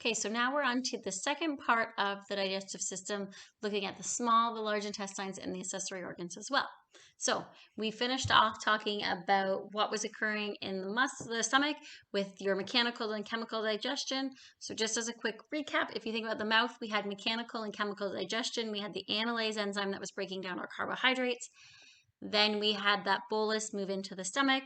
Okay, so now we're on to the second part of the digestive system, looking at the small, the large intestines, and the accessory organs as well. So we finished off talking about what was occurring in the stomach with your mechanical and chemical digestion. So just as a quick recap, if you think about the mouth, we had mechanical and chemical digestion. We had the analase enzyme that was breaking down our carbohydrates. Then we had that bolus move into the stomach,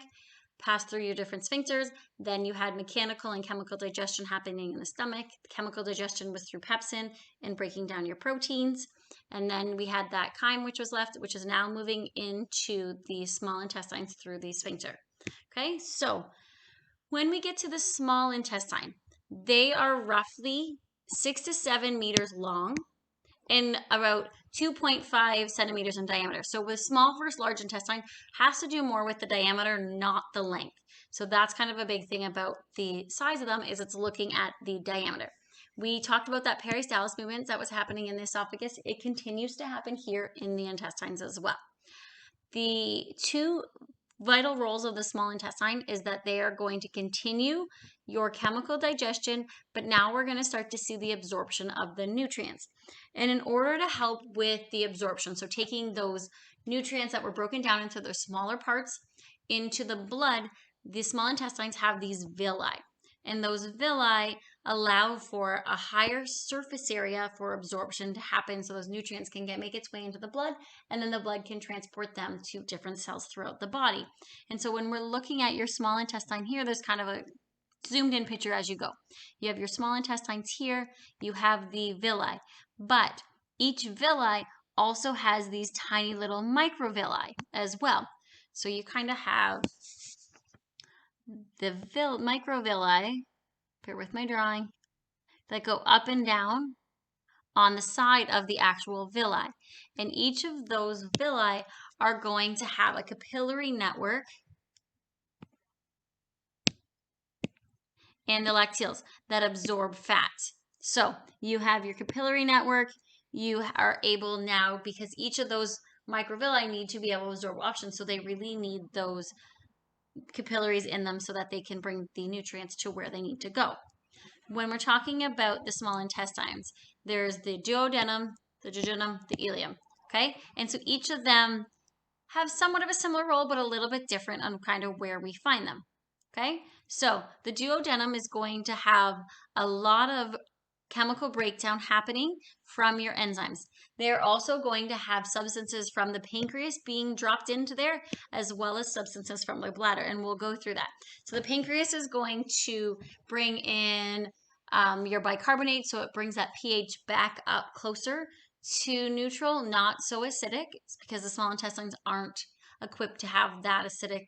pass through your different sphincters. Then you had mechanical and chemical digestion happening in the stomach. The chemical digestion was through pepsin and breaking down your proteins. And then we had that chyme which was left, which is now moving into the small intestines through the sphincter. Okay, so when we get to the small intestine, they are roughly 6 to 7 meters long and about 2.5 centimeters in diameter. So with small versus large intestine has to do more with the diameter, not the length. So that's kind of a big thing about the size of them, is it's looking at the diameter. We talked about that peristalsis movement that was happening in the esophagus. It continues to happen here in the intestines as well. The two vital roles of the small intestine is that they are going to continue your chemical digestion, but now we're going to start to see the absorption of the nutrients. And in order to help with the absorption, so taking those nutrients that were broken down into the smaller parts into the blood, the small intestines have these villi. And those villi allow for a higher surface area for absorption to happen, so those nutrients can make its way into the blood, and then the blood can transport them to different cells throughout the body. And so when we're looking at your small intestine here, there's kind of a zoomed in picture as you go. You have your small intestines here, you have the villi, but each villi also has these tiny little microvilli as well. So you kind of have the microvilli, bear with my drawing, that go up and down on the side of the actual villi. And each of those villi are going to have a capillary network and the lacteals that absorb fat. So you have your capillary network. You are able now, because each of those microvilli need to be able to absorb oxygen, so they really need those capillaries in them so that they can bring the nutrients to where they need to go. When we're talking about the small intestines, there's the duodenum, the jejunum, the ileum, okay? And so each of them have somewhat of a similar role, but a little bit different on kind of where we find them, okay? So the duodenum is going to have a lot of chemical breakdown happening from your enzymes. They're also going to have substances from the pancreas being dropped into there, as well as substances from the bladder, and we'll go through that. So the pancreas is going to bring in your bicarbonate, so it brings that pH back up closer to neutral, not so acidic. It's because the small intestines aren't equipped to have that acidic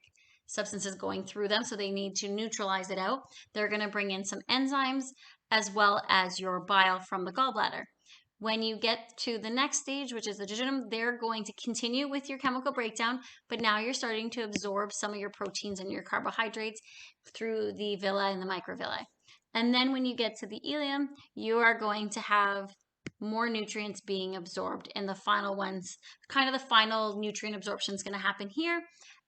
substances going through them, so they need to neutralize it out. They're going to bring in some enzymes as well as your bile from the gallbladder. When you get to the next stage, which is the jejunum, they're going to continue with your chemical breakdown, but now you're starting to absorb some of your proteins and your carbohydrates through the villi and the microvilli. And then when you get to the ileum, you are going to have more nutrients being absorbed, and the final ones, kind of the final nutrient absorption is going to happen here,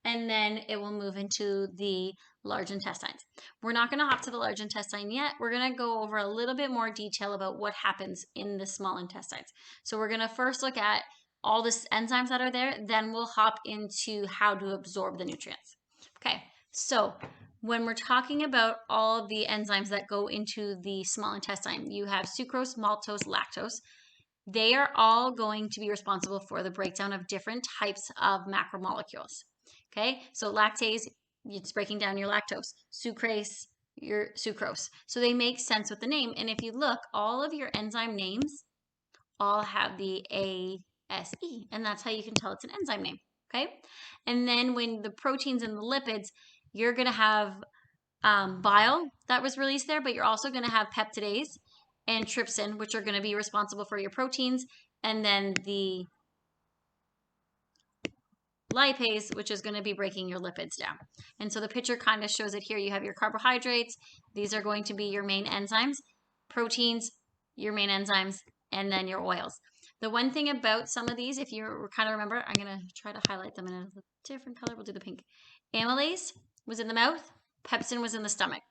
and then it will move into the large intestines. We're not going to hop to the large intestine yet. We're going to go over a little bit more detail about what happens in the small intestines. So we're going to first look at all the enzymes that are there, then we'll hop into how to absorb the nutrients. Okay, so when we're talking about all of the enzymes that go into the small intestine, you have sucrose, maltose, lactose. They are all going to be responsible for the breakdown of different types of macromolecules. Okay, so lactase, it's breaking down your lactose. Sucrase, your sucrose. So they make sense with the name. And if you look, all of your enzyme names all have the ASE, and that's how you can tell it's an enzyme name. Okay, and then when the proteins and the lipids, you're going to have bile that was released there, but you're also going to have peptidase and trypsin, which are going to be responsible for your proteins, and then the lipase, which is going to be breaking your lipids down. And so the picture kind of shows it here. You have your carbohydrates. These are going to be your main enzymes, proteins, your main enzymes, and then your oils. The one thing about some of these, if you kind of remember, I'm going to try to highlight them in a different color. We'll do the pink. Amylase was in the mouth. Pepsin was in the stomach.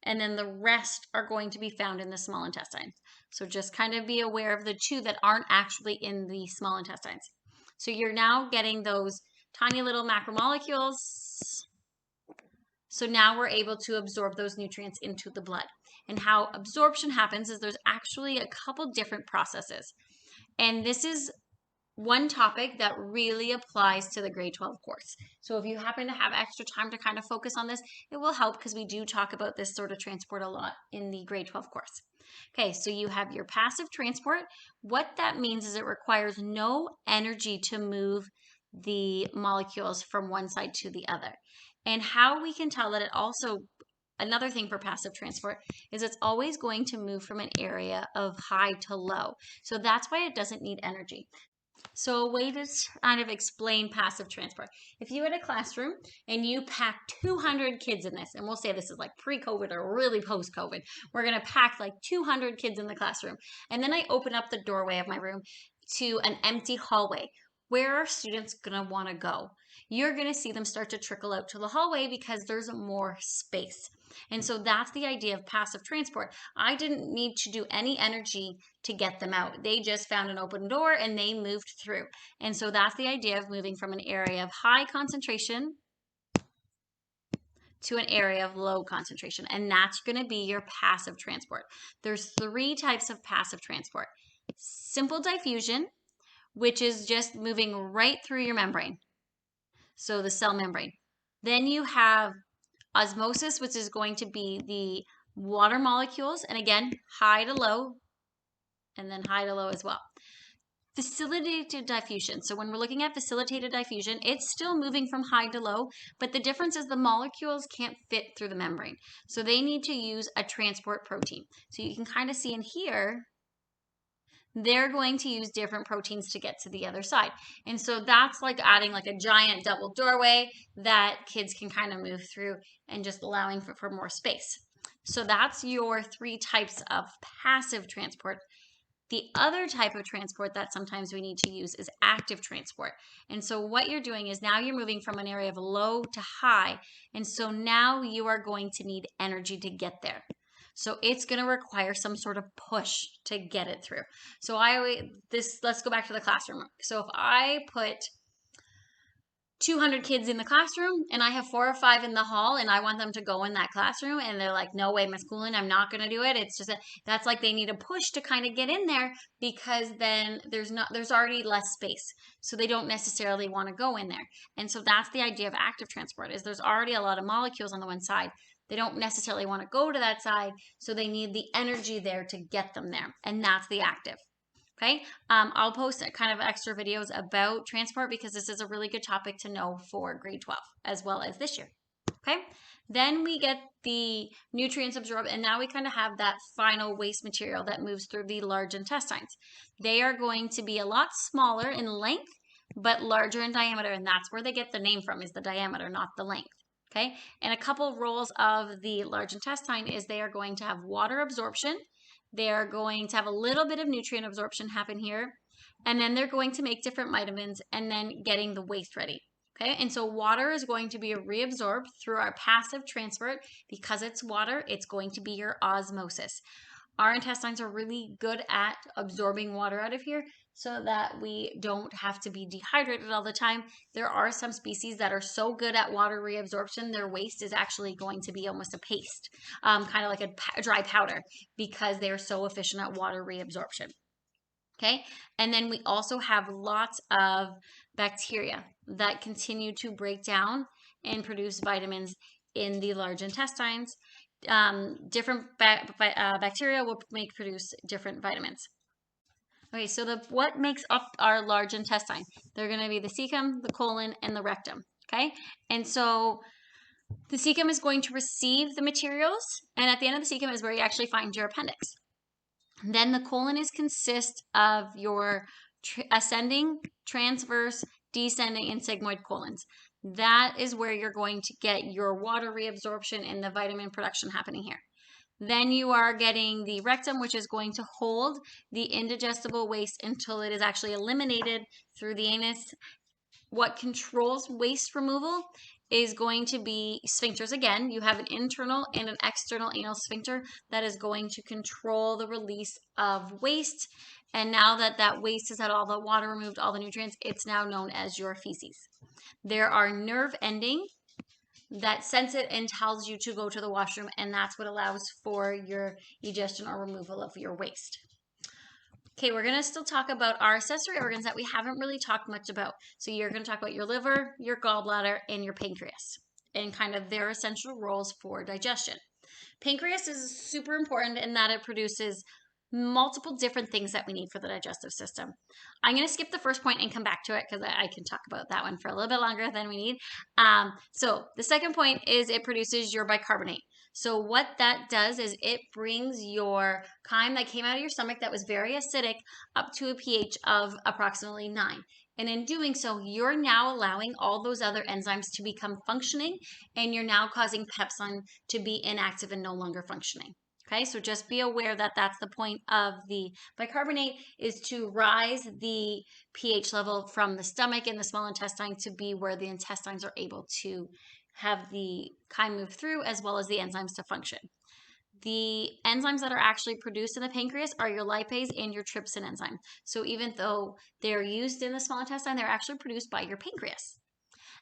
and then the rest are going to be found in the small intestine. So just kind of be aware of the two that aren't actually in the small intestines. So you're now getting those tiny little macromolecules. So now we're able to absorb those nutrients into the blood. And how absorption happens is there's actually a couple different processes. And this is one topic that really applies to the grade 12 course. So if you happen to have extra time to kind of focus on this, it will help because we do talk about this sort of transport a lot in the grade 12 course. Okay, so you have your passive transport. What that means is it requires no energy to move the molecules from one side to the other. And how we can tell that it also, another thing for passive transport is it's always going to move from an area of high to low. So that's why it doesn't need energy. So a way to kind of explain passive transport. If you had a classroom and you pack 200 kids in this, and we'll say this is like pre-COVID or really post-COVID, we're going to pack like 200 kids in the classroom. And then I open up the doorway of my room to an empty hallway. Where are students going to want to go? You're going to see them start to trickle out to the hallway because there's more space. And so that's the idea of passive transport. I didn't need to do any energy to get them out. They just found an open door and they moved through. And so that's the idea of moving from an area of high concentration to an area of low concentration. And that's going to be your passive transport. There's 3 types of passive transport. Simple diffusion, which is just moving right through your membrane. So the cell membrane. Then you have osmosis, which is going to be the water molecules, and again, high to low, and then high to low as well. Facilitated diffusion. So when we're looking at facilitated diffusion, it's still moving from high to low, but the difference is the molecules can't fit through the membrane. So they need to use a transport protein. So you can kind of see in here, they're going to use different proteins to get to the other side. And so that's like adding like a giant double doorway that kids can kind of move through and just allowing for more space. So that's your 3 types of passive transport. The other type of transport that sometimes we need to use is active transport. And so what you're doing is now you're moving from an area of low to high. And so now you are going to need energy to get there. So it's going to require some sort of push to get it through. So let's go back to the classroom. So if I put 200 kids in the classroom and I have 4 or 5 in the hall and I want them to go in that classroom and they're like, no way, Miss Coolin, I'm not going to do it. It's just that's like they need a push to kind of get in there because then there's already less space. So they don't necessarily want to go in there. And so that's the idea of active transport is there's already a lot of molecules on the one side. They don't necessarily want to go to that side. So they need the energy there to get them there. And that's the active. Okay, I'll post kind of extra videos about transport because this is a really good topic to know for grade 12 as well as this year. Okay, then we get the nutrients absorbed and now we kind of have that final waste material that moves through the large intestines. They are going to be a lot smaller in length but larger in diameter, and that's where they get the name from, is the diameter, not the length. Okay, and a couple roles of the large intestine is they are going to have water absorption. They're going to have a little bit of nutrient absorption happen here, and then they're going to make different vitamins and then getting the waste ready. Okay, and so water is going to be reabsorbed through our passive transport. Because it's water, it's going to be your osmosis. Our intestines are really good at absorbing water out of here so that we don't have to be dehydrated all the time. There are some species that are so good at water reabsorption, their waste is actually going to be almost a paste, kind of like a dry powder, because they are so efficient at water reabsorption. Okay, and then we also have lots of bacteria that continue to break down and produce vitamins in the large intestines. Different bacteria will produce different vitamins. Okay, so what makes up our large intestine? They're going to be the cecum, the colon, and the rectum. Okay, and so the cecum is going to receive the materials, and at the end of the cecum is where you actually find your appendix. Then the colon consists of your ascending, transverse, descending, and sigmoid colons. That is where you're going to get your water reabsorption and the vitamin production happening here. Then you are getting the rectum, which is going to hold the indigestible waste until it is actually eliminated through the anus. What controls waste removal is going to be sphincters again. You have an internal and an external anal sphincter that is going to control the release of waste. And now that that waste has had all the water removed, all the nutrients, it's now known as your feces. There are nerve endings that sense it and tells you to go to the washroom, and that's what allows for your egestion or removal of your waste. Okay, we're going to still talk about our accessory organs that we haven't really talked much about. So you're going to talk about your liver, your gallbladder, and your pancreas, and kind of their essential roles for digestion. Pancreas is super important in that it produces multiple different things that we need for the digestive system. I'm going to skip the first point and come back to it because I can talk about that one for a little bit longer than we need. So the second point is it produces your bicarbonate. So what that does is it brings your chyme that came out of your stomach that was very acidic up to a pH of approximately 9. And in doing so, you're now allowing all those other enzymes to become functioning, and you're now causing pepsin to be inactive and no longer functioning. Okay, so just be aware that that's the point of the bicarbonate, is to rise the pH level from the stomach and the small intestine to be where the intestines are able to have the chyme move through as well as the enzymes to function. The enzymes that are actually produced in the pancreas are your lipase and your trypsin enzyme. So even though they're used in the small intestine, they're actually produced by your pancreas.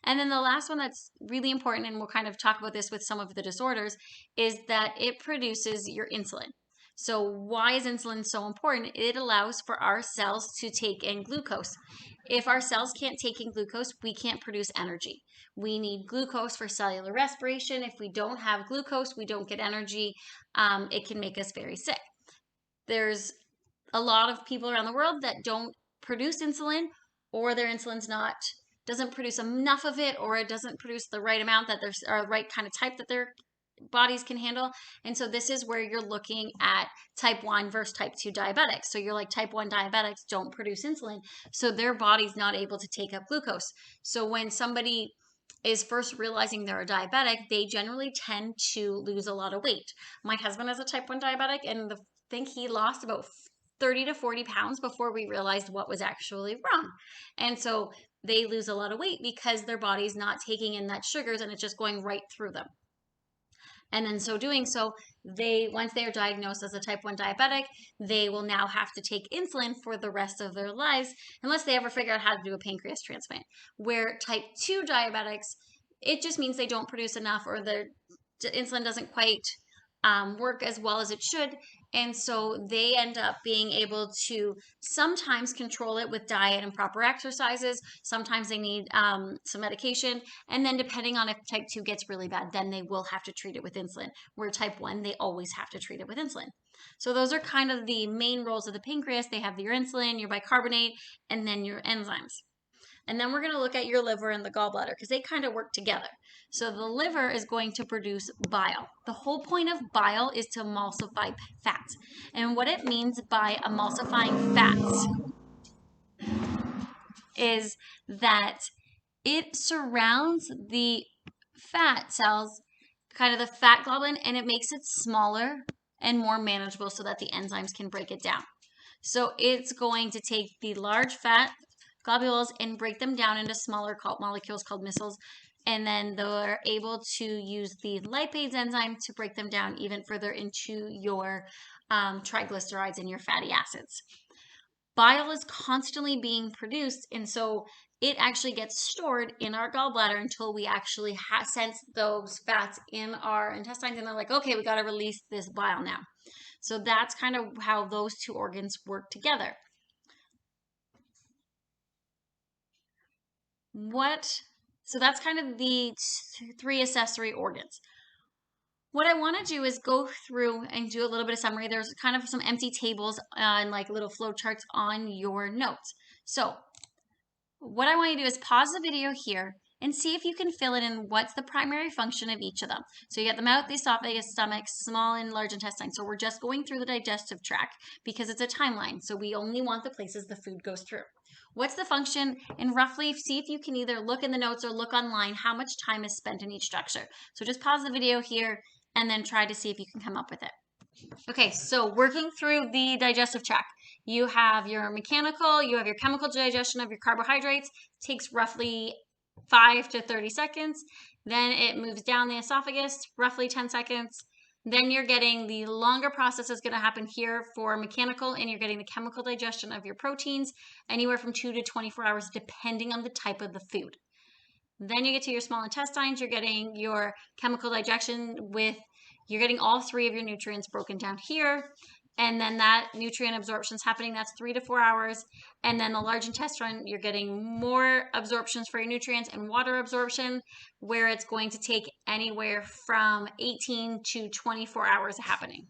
And then the last one that's really important, and we'll kind of talk about this with some of the disorders, is that it produces your insulin. So why is insulin so important? It allows for our cells to take in glucose. If our cells can't take in glucose, we can't produce energy. We need glucose for cellular respiration. If we don't have glucose, we don't get energy. It can make us very sick. There's a lot of people around the world that don't produce insulin, or their insulin's doesn't produce enough of it, or it doesn't produce the right amount that there's or right kind of type that their bodies can handle. And so this is where you're looking at type 1 versus type 2 diabetics. So you're like, type 1 diabetics don't produce insulin, so their body's not able to take up glucose. So when somebody is first realizing they're a diabetic, they generally tend to lose a lot of weight. My husband is a type 1 diabetic, and I think he lost about 30 to 40 pounds before we realized what was actually wrong. And so they lose a lot of weight because their body's not taking in that sugars, and it's just going right through them. And then so doing so, once they are diagnosed as a type 1 diabetic, they will now have to take insulin for the rest of their lives, unless they ever figure out how to do a pancreas transplant. Where type 2 diabetics, it just means they don't produce enough, or their insulin doesn't quite work as well as it should. And so they end up being able to sometimes control it with diet and proper exercises. Sometimes they need some medication. And then depending on if type 2 gets really bad, then they will have to treat it with insulin. Where type 1, they always have to treat it with insulin. So those are kind of the main roles of the pancreas. They have your insulin, your bicarbonate, and then your enzymes. And then we're going to look at your liver and the gallbladder, because they kind of work together. So the liver is going to produce bile. The whole point of bile is to emulsify fats. And what it means by emulsifying fats is that it surrounds the fat cells, kind of the fat globulin, and it makes it smaller and more manageable so that the enzymes can break it down. So it's going to take the large fat globules and break them down into smaller molecules called micelles, and then they're able to use the lipase enzyme to break them down even further into your triglycerides and your fatty acids. Bile is constantly being produced, and so it actually gets stored in our gallbladder until we actually sense those fats in our intestines, and they're like, okay, we got to release this bile now. So that's kind of how those two organs work together. So that's kind of the 3 accessory organs. What I want to do is go through and do a little bit of summary. There's kind of some empty tables and like little flow charts on your notes. So what I want you to do is pause the video here and see if you can fill it in what's the primary function of each of them. So you got the mouth, the esophagus, stomach, small and large intestine. So we're just going through the digestive tract because it's a timeline. So we only want the places the food goes through. What's the function? And roughly see if you can either look in the notes or look online how much time is spent in each structure. So just pause the video here and then try to see if you can come up with it. Okay, so working through the digestive tract, you have your mechanical, you have your chemical digestion of your carbohydrates. It takes roughly 5 to 30 seconds. Then it moves down the esophagus, roughly 10 seconds. Then you're getting the longer process is going to happen here for mechanical, and you're getting the chemical digestion of your proteins anywhere from 2 to 24 hours, depending on the type of the food. Then you get to your small intestines, you're getting your chemical digestion you're getting all 3 of your nutrients broken down here. And then that nutrient absorption is happening. That's 3 to 4 hours. And then the large intestine, you're getting more absorptions for your nutrients and water absorption, where it's going to take anywhere from 18 to 24 hours happening.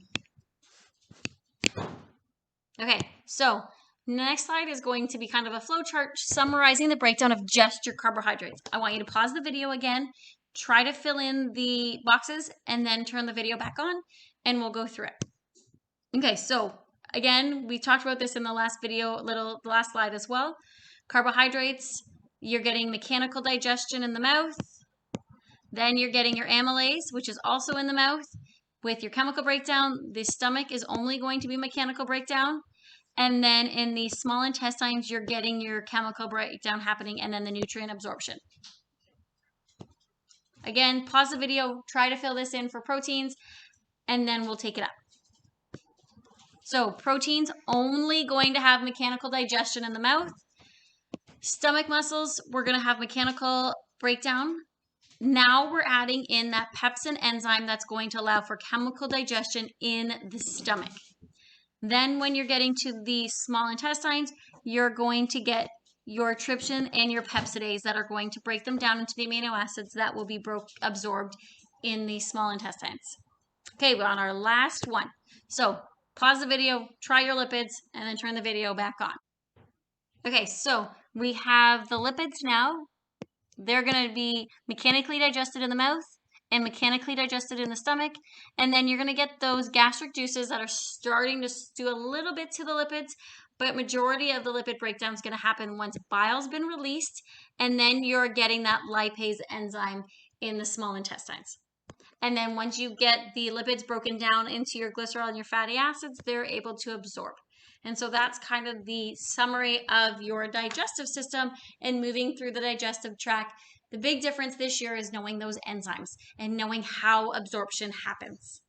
Okay, so next slide is going to be kind of a flow chart summarizing the breakdown of just your carbohydrates. I want you to pause the video again, try to fill in the boxes, and then turn the video back on, and we'll go through it. Okay, so again, we talked about this in the last video, the last slide as well. Carbohydrates, you're getting mechanical digestion in the mouth. Then you're getting your amylase, which is also in the mouth. With your chemical breakdown, the stomach is only going to be mechanical breakdown. And then in the small intestines, you're getting your chemical breakdown happening, and then the nutrient absorption. Again, pause the video, try to fill this in for proteins, and then we'll take it up. So proteins only going to have mechanical digestion in the mouth. Stomach muscles, we're going to have mechanical breakdown. Now we're adding in that pepsin enzyme that's going to allow for chemical digestion in the stomach. Then when you're getting to the small intestines, you're going to get your trypsin and your pepsidase that are going to break them down into the amino acids that will be absorbed in the small intestines. Okay, we're on our last one. So pause the video, try your lipids, and then turn the video back on. Okay, so we have the lipids now. They're going to be mechanically digested in the mouth and mechanically digested in the stomach. And then you're going to get those gastric juices that are starting to do a little bit to the lipids, but majority of the lipid breakdown is going to happen once bile's been released, and then you're getting that lipase enzyme in the small intestines. And then once you get the lipids broken down into your glycerol and your fatty acids, they're able to absorb. And so that's kind of the summary of your digestive system and moving through the digestive tract. The big difference this year is knowing those enzymes and knowing how absorption happens.